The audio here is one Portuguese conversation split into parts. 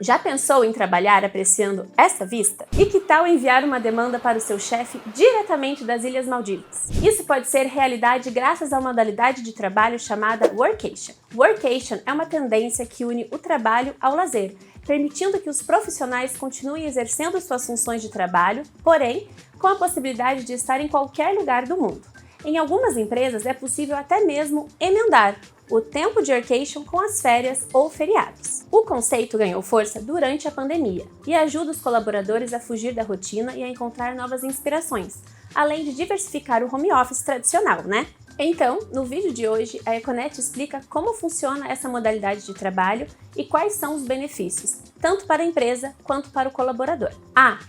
Já pensou em trabalhar apreciando essa vista? E que tal enviar uma demanda para o seu chefe diretamente das Ilhas Maldivas? Isso pode ser realidade graças a uma modalidade de trabalho chamada Workation. Workation é uma tendência que une o trabalho ao lazer, permitindo que os profissionais continuem exercendo suas funções de trabalho, porém, com a possibilidade de estar em qualquer lugar do mundo. Em algumas empresas é possível até mesmo emendar o tempo de workation com as férias ou feriados. O conceito ganhou força durante a pandemia e ajuda os colaboradores a fugir da rotina e a encontrar novas inspirações, além de diversificar o home office tradicional, né? Então, no vídeo de hoje, a Econet explica como funciona essa modalidade de trabalho e quais são os benefícios, tanto para a empresa quanto para o colaborador.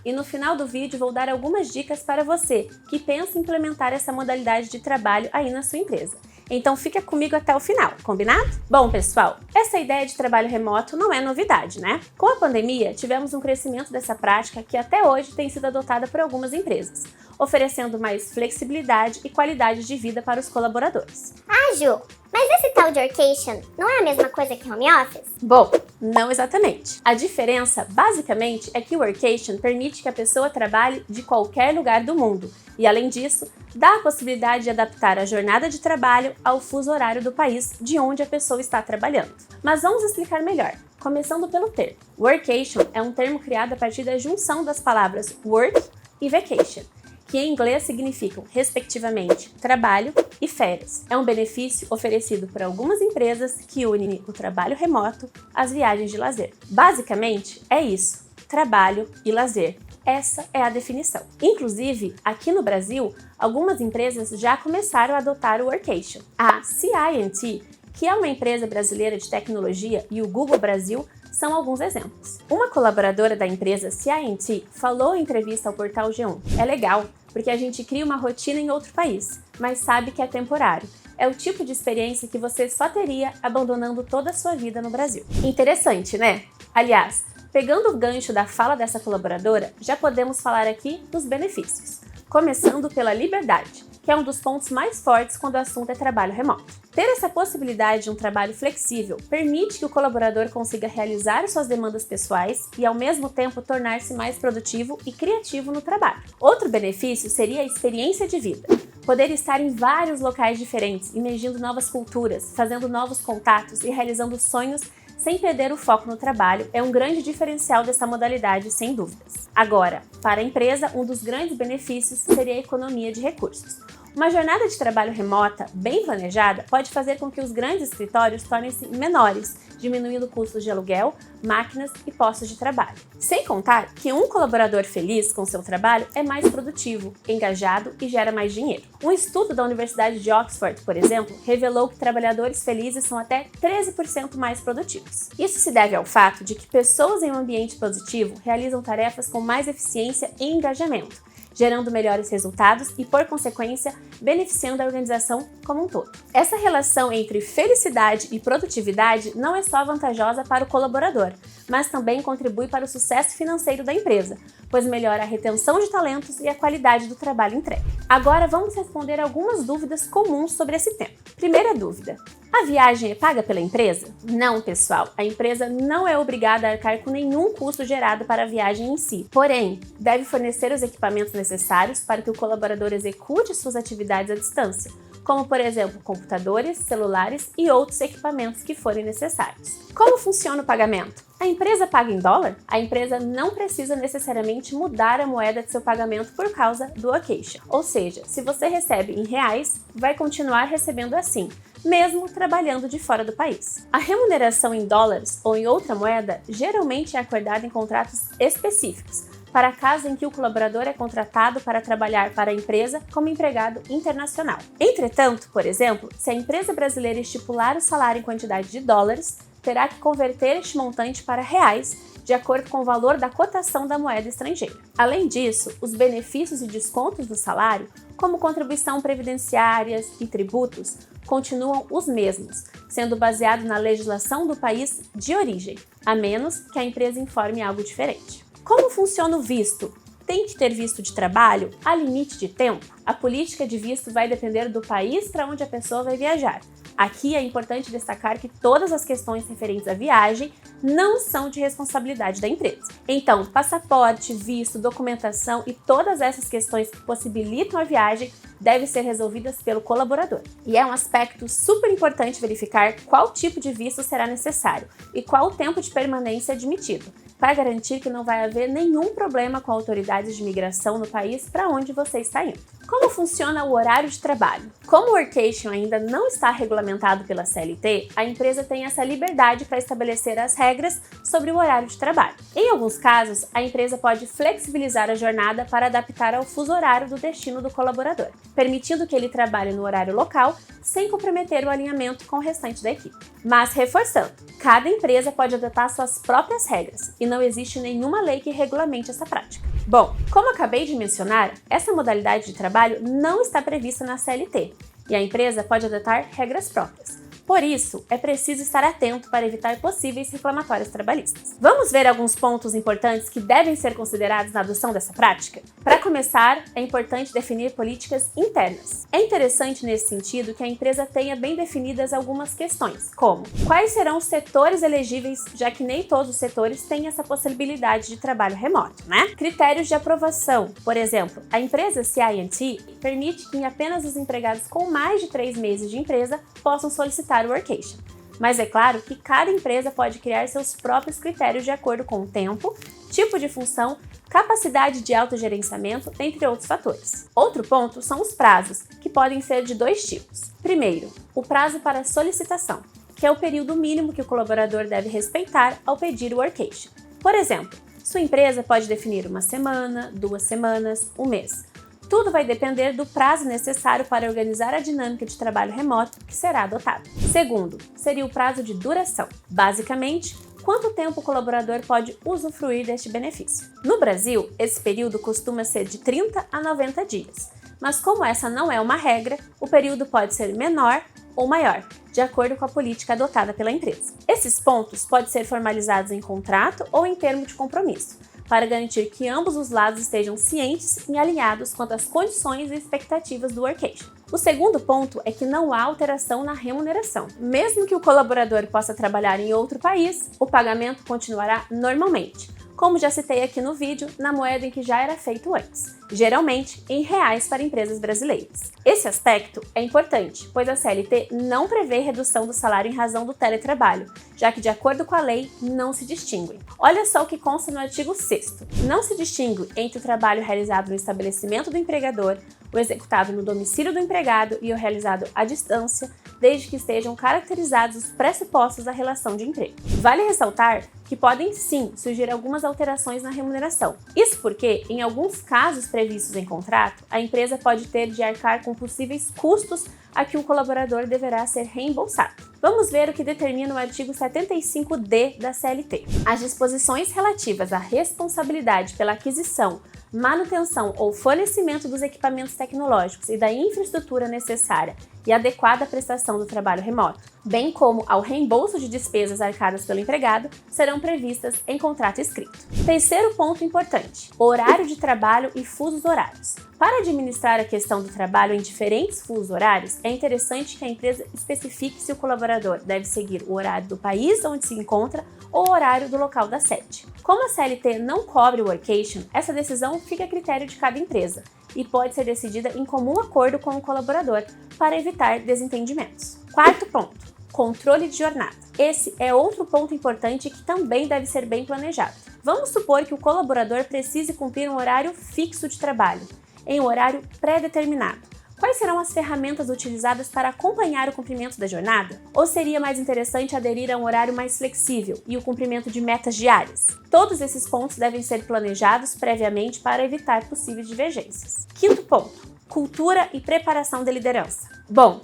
E no final do vídeo vou dar algumas dicas para você que pensa em implementar essa modalidade de trabalho aí na sua empresa. Então fica comigo até o final, combinado? Bom, pessoal, essa ideia de trabalho remoto não é novidade, né? Com a pandemia, tivemos um crescimento dessa prática que até hoje tem sido adotada por algumas empresas, oferecendo mais flexibilidade e qualidade de vida para os colaboradores. Ju, mas esse tal de workation não é a mesma coisa que home office? Bom, não exatamente. A diferença, basicamente, é que o workation permite que a pessoa trabalhe de qualquer lugar do mundo e, além disso, dá a possibilidade de adaptar a jornada de trabalho ao fuso horário do país de onde a pessoa está trabalhando. Mas vamos explicar melhor, começando pelo termo. Workation é um termo criado a partir da junção das palavras work e vacation, que em inglês significam, respectivamente, trabalho e férias. É um benefício oferecido por algumas empresas que unem o trabalho remoto às viagens de lazer. Basicamente, é isso, trabalho e lazer. Essa é a definição. Inclusive, aqui no Brasil, algumas empresas já começaram a adotar o Workation. A CI&T, que é uma empresa brasileira de tecnologia, e o Google Brasil são alguns exemplos. Uma colaboradora da empresa CI&T falou em entrevista ao portal G1. É legal, porque a gente cria uma rotina em outro país, mas sabe que é temporário. É o tipo de experiência que você só teria abandonando toda a sua vida no Brasil. Interessante, né? Aliás, pegando o gancho da fala dessa colaboradora, já podemos falar aqui dos benefícios. Começando pela liberdade, que é um dos pontos mais fortes quando o assunto é trabalho remoto. Ter essa possibilidade de um trabalho flexível permite que o colaborador consiga realizar suas demandas pessoais e, ao mesmo tempo, tornar-se mais produtivo e criativo no trabalho. Outro benefício seria a experiência de vida. Poder estar em vários locais diferentes, imergindo novas culturas, fazendo novos contatos e realizando sonhos sem perder o foco no trabalho é um grande diferencial dessa modalidade, sem dúvidas. Agora, para a empresa, um dos grandes benefícios seria a economia de recursos. Uma jornada de trabalho remota, bem planejada, pode fazer com que os grandes escritórios tornem-se menores, diminuindo custos de aluguel, máquinas e postos de trabalho. Sem contar que um colaborador feliz com seu trabalho é mais produtivo, engajado e gera mais dinheiro. Um estudo da Universidade de Oxford, por exemplo, revelou que trabalhadores felizes são até 13% mais produtivos. Isso se deve ao fato de que pessoas em um ambiente positivo realizam tarefas com mais eficiência e engajamento, gerando melhores resultados e, por consequência, beneficiando a organização como um todo. Essa relação entre felicidade e produtividade não é só vantajosa para o colaborador, mas também contribui para o sucesso financeiro da empresa, pois melhora a retenção de talentos e a qualidade do trabalho entregue. Agora vamos responder algumas dúvidas comuns sobre esse tema. Primeira dúvida: a viagem é paga pela empresa? Não, pessoal, a empresa não é obrigada a arcar com nenhum custo gerado para a viagem em si. Porém, deve fornecer os equipamentos necessários para que o colaborador execute suas atividades à distância, como, por exemplo, computadores, celulares e outros equipamentos que forem necessários. Como funciona o pagamento? A empresa paga em dólar? A empresa não precisa necessariamente mudar a moeda de seu pagamento por causa do Workation. Ou seja, se você recebe em reais, vai continuar recebendo assim, mesmo trabalhando de fora do país. A remuneração em dólares ou em outra moeda geralmente é acordada em contratos específicos, para casos em que o colaborador é contratado para trabalhar para a empresa como empregado internacional. Entretanto, por exemplo, se a empresa brasileira estipular o salário em quantidade de dólares, terá que converter este montante para reais, de acordo com o valor da cotação da moeda estrangeira. Além disso, os benefícios e descontos do salário, como contribuição previdenciárias e tributos, continuam os mesmos, sendo baseado na legislação do país de origem, a menos que a empresa informe algo diferente. Como funciona o visto? Tem que ter visto de trabalho? Há limite de tempo? A política de visto vai depender do país para onde a pessoa vai viajar, Aqui é importante destacar que todas as questões referentes à viagem não são de responsabilidade da empresa. Então, passaporte, visto, documentação e todas essas questões que possibilitam a viagem devem ser resolvidas pelo colaborador. E é um aspecto super importante verificar qual tipo de visto será necessário e qual o tempo de permanência admitido, para garantir que não vai haver nenhum problema com autoridades de imigração no país para onde você está indo. Como funciona o horário de trabalho? Como o workation ainda não está regulamentado pela CLT, a empresa tem essa liberdade para estabelecer as regras sobre o horário de trabalho. Em alguns casos, a empresa pode flexibilizar a jornada para adaptar ao fuso horário do destino do colaborador, permitindo que ele trabalhe no horário local sem comprometer o alinhamento com o restante da equipe. Mas reforçando, cada empresa pode adotar suas próprias regras e não existe nenhuma lei que regulamente essa prática. Bom, como acabei de mencionar, essa modalidade de trabalho não está prevista na CLT e a empresa pode adotar regras próprias. Por isso, é preciso estar atento para evitar possíveis reclamatórios trabalhistas. Vamos ver alguns pontos importantes que devem ser considerados na adoção dessa prática? Para começar, é importante definir políticas internas. É interessante nesse sentido que a empresa tenha bem definidas algumas questões, como quais serão os setores elegíveis, já que nem todos os setores têm essa possibilidade de trabalho remoto, né? Critérios de aprovação. Por exemplo, a empresa CI&T permite que apenas os empregados com mais de 3 meses de empresa possam solicitar o workation. Mas é claro que cada empresa pode criar seus próprios critérios de acordo com o tempo, tipo de função, capacidade de autogerenciamento, entre outros fatores. Outro ponto são os prazos, que podem ser de 2 tipos. Primeiro, o prazo para solicitação, que é o período mínimo que o colaborador deve respeitar ao pedir o workation. Por exemplo, sua empresa pode definir 1 semana, 2 semanas, 1 mês. Tudo vai depender do prazo necessário para organizar a dinâmica de trabalho remoto que será adotado. Segundo, seria o prazo de duração. Basicamente, quanto tempo o colaborador pode usufruir deste benefício. No Brasil, esse período costuma ser de 30 a 90 dias, mas como essa não é uma regra, o período pode ser menor ou maior, de acordo com a política adotada pela empresa. Esses pontos podem ser formalizados em contrato ou em termo de compromisso, para garantir que ambos os lados estejam cientes e alinhados quanto às condições e expectativas do workation. O segundo ponto é que não há alteração na remuneração. Mesmo que o colaborador possa trabalhar em outro país, o pagamento continuará normalmente, como já citei aqui no vídeo, na moeda em que já era feito antes, geralmente em reais para empresas brasileiras. Esse aspecto é importante, pois a CLT não prevê redução do salário em razão do teletrabalho, já que de acordo com a lei não se distinguem. Olha só o que consta no artigo 6º. Não se distingue entre o trabalho realizado no estabelecimento do empregador, o executado no domicílio do empregado e o realizado à distância, desde que estejam caracterizados os pressupostos da relação de emprego. Vale ressaltar que podem sim surgir algumas alterações na remuneração. Isso porque, em alguns casos previstos em contrato, a empresa pode ter de arcar com possíveis custos a que o colaborador deverá ser reembolsado. Vamos ver o que determina o artigo 75D da CLT. As disposições relativas à responsabilidade pela aquisição, manutenção ou fornecimento dos equipamentos tecnológicos e da infraestrutura necessária e adequada prestação do trabalho remoto, bem como ao reembolso de despesas arcadas pelo empregado, serão previstas em contrato escrito. Terceiro ponto importante: horário de trabalho e fusos horários. Para administrar a questão do trabalho em diferentes fusos horários, é interessante que a empresa especifique se o colaborador deve seguir o horário do país onde se encontra ou o horário do local da sede. Como a CLT não cobre o workation, essa decisão fica a critério de cada empresa e pode ser decidida em comum acordo com o colaborador para evitar desentendimentos. Quarto ponto: controle de jornada. Esse é outro ponto importante que também deve ser bem planejado. Vamos supor que o colaborador precise cumprir um horário fixo de trabalho, em um horário pré-determinado. Quais serão as ferramentas utilizadas para acompanhar o cumprimento da jornada? Ou seria mais interessante aderir a um horário mais flexível e o cumprimento de metas diárias? Todos esses pontos devem ser planejados previamente para evitar possíveis divergências. Quinto ponto: cultura e preparação da liderança. Bom,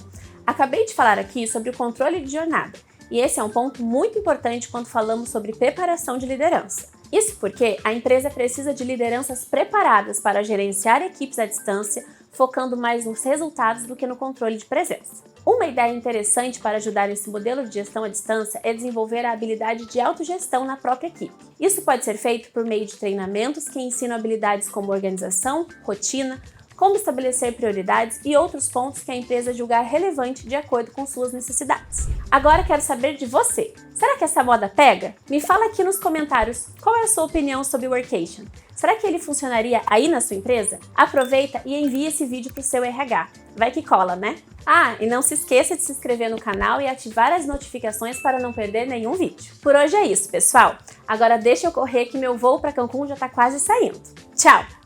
acabei de falar aqui sobre o controle de jornada, e esse é um ponto muito importante quando falamos sobre preparação de liderança. Isso porque a empresa precisa de lideranças preparadas para gerenciar equipes à distância, focando mais nos resultados do que no controle de presença. Uma ideia interessante para ajudar nesse modelo de gestão à distância é desenvolver a habilidade de autogestão na própria equipe. Isso pode ser feito por meio de treinamentos que ensinam habilidades como organização, rotina, como estabelecer prioridades e outros pontos que a empresa julgar relevante de acordo com suas necessidades. Agora quero saber de você. Será que essa moda pega? Me fala aqui nos comentários qual é a sua opinião sobre o Workation. Será que ele funcionaria aí na sua empresa? Aproveita e envia esse vídeo para o seu RH. Vai que cola, né? Ah, e não se esqueça de se inscrever no canal e ativar as notificações para não perder nenhum vídeo. Por hoje é isso, pessoal. Agora deixa eu correr que meu voo para Cancún já está quase saindo. Tchau!